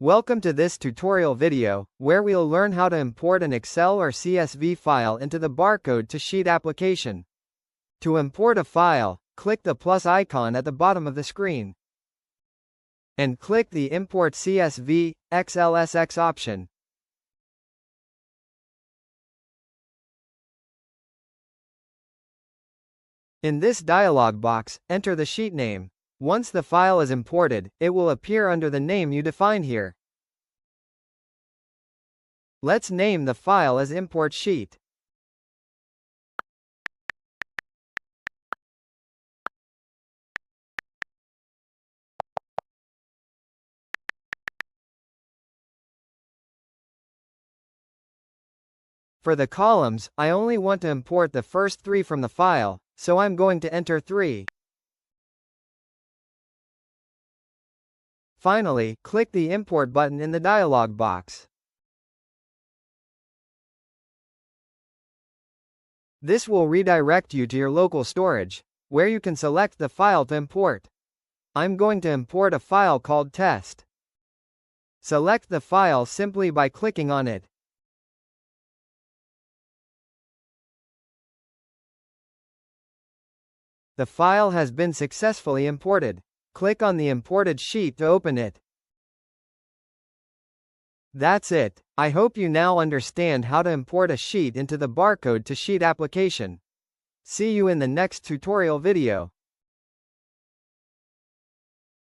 Welcome to this tutorial video, where we'll learn how to import an Excel or CSV file into the Barcode to Sheet application. To import a file, click the plus icon at the bottom of the screen. And click the Import CSV, xlsx option. In this dialog box, enter the sheet name. Once the file is imported, it will appear under the name you define here. Let's name the file as Import Sheet. For the columns, I only want to import the first 3 from the file, so I'm going to enter 3. Finally, click the Import button in the dialog box. This will redirect you to your local storage, where you can select the file to import. I'm going to import a file called test. Select the file simply by clicking on it. The file has been successfully imported. Click on the imported sheet to open it. That's it. I hope you now understand how to import a sheet into the Barcode to Sheet application. See you in the next tutorial video.